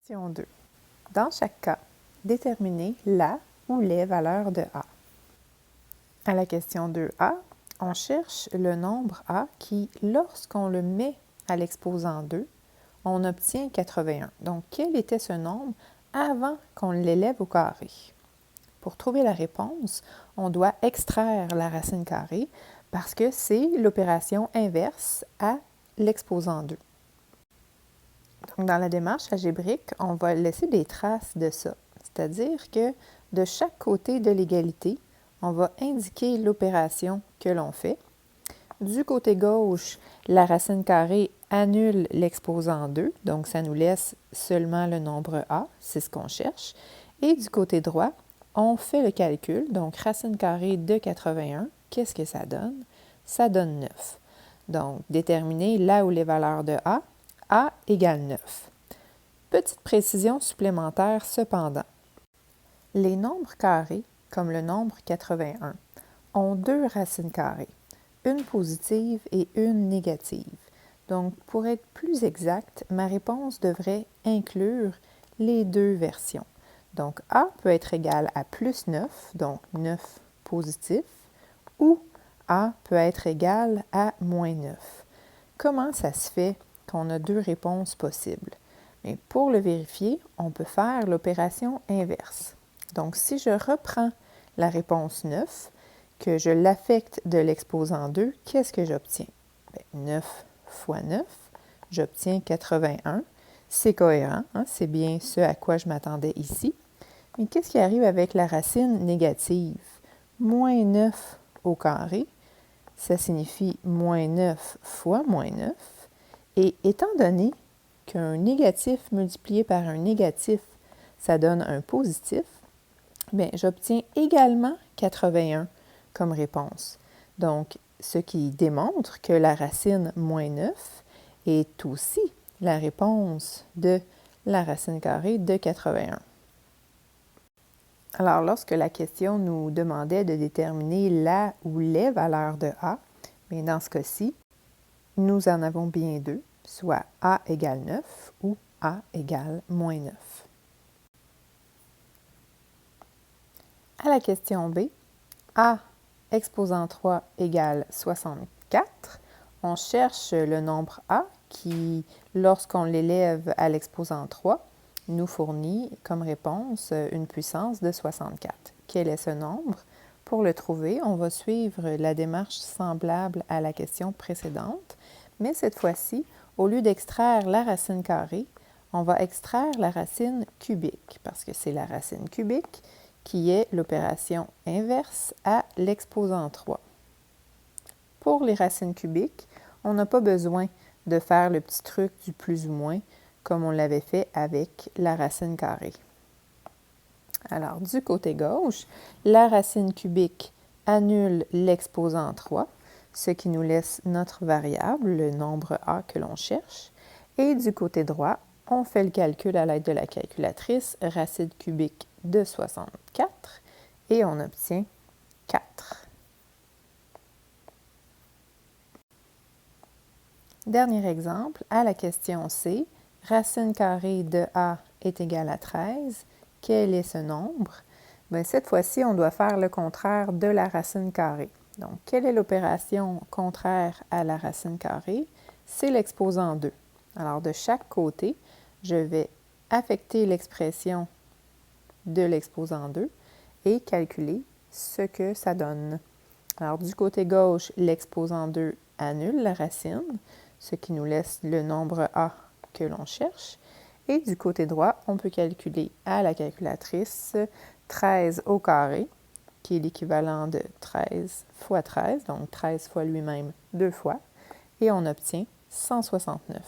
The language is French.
Question 2. Dans chaque cas, déterminez la ou les valeurs de A. À la question 2A, on cherche le nombre A qui, lorsqu'on le met à l'exposant 2, on obtient 81. Donc, quel était ce nombre avant qu'on l'élève au carré? Pour trouver la réponse, on doit extraire la racine carrée parce que c'est l'opération inverse à l'exposant 2. Donc, dans la démarche algébrique, on va laisser des traces de ça. C'est-à-dire que de chaque côté de l'égalité, on va indiquer l'opération que l'on fait. Du côté gauche, la racine carrée annule l'exposant 2, donc ça nous laisse seulement le nombre A, c'est ce qu'on cherche. Et du côté droit, on fait le calcul, donc racine carrée de 81, qu'est-ce que ça donne? Ça donne 9. Donc, déterminer là où les valeurs de A égale 9. Petite précision supplémentaire cependant. Les nombres carrés, comme le nombre 81, ont deux racines carrées, une positive et une négative. Donc, pour être plus exact, ma réponse devrait inclure les deux versions. Donc, A peut être égal à plus 9, donc 9 positif, ou A peut être égal à moins 9. Comment ça se fait qu'on a deux réponses possibles? Mais pour le vérifier, on peut faire l'opération inverse. Donc, si je reprends la réponse 9, que je l'affecte de l'exposant 2, qu'est-ce que j'obtiens? 9 fois 9, j'obtiens 81. C'est cohérent, hein? C'est bien ce à quoi je m'attendais ici. Mais qu'est-ce qui arrive avec la racine négative? Moins 9 au carré, ça signifie moins 9 fois moins 9. Et étant donné qu'un négatif multiplié par un négatif, ça donne un positif, bien, j'obtiens également 81 comme réponse. Donc, ce qui démontre que la racine moins 9 est aussi la réponse de la racine carrée de 81. Alors, lorsque la question nous demandait de déterminer la ou les valeurs de A, bien dans ce cas-ci, nous en avons bien deux, soit A égale 9 ou A égale moins 9. À la question B, A exposant 3 égale 64, on cherche le nombre A qui, lorsqu'on l'élève à l'exposant 3, nous fournit comme réponse une puissance de 64. Quel est ce nombre? Pour le trouver, on va suivre la démarche semblable à la question précédente, mais cette fois-ci, au lieu d'extraire la racine carrée, on va extraire la racine cubique, parce que c'est la racine cubique qui est l'opération inverse à l'exposant 3. Pour les racines cubiques, on n'a pas besoin de faire le petit truc du plus ou moins comme on l'avait fait avec la racine carrée. Alors, du côté gauche, la racine cubique annule l'exposant 3, ce qui nous laisse notre variable, le nombre A que l'on cherche. Et du côté droit, on fait le calcul à l'aide de la calculatrice, racine cubique de 64, et on obtient 4. Dernier exemple, à la question C, racine carrée de A est égale à 13. Quel est ce nombre? Bien, cette fois-ci, on doit faire le contraire de la racine carrée. Donc, quelle est l'opération contraire à la racine carrée? C'est l'exposant 2. Alors, de chaque côté, je vais affecter l'expression de l'exposant 2 et calculer ce que ça donne. Alors, du côté gauche, l'exposant 2 annule la racine, ce qui nous laisse le nombre A que l'on cherche. Et du côté droit, on peut calculer à la calculatrice 13 au carré, qui est l'équivalent de 13 fois 13, donc 13 fois lui-même 2 fois, et on obtient 169.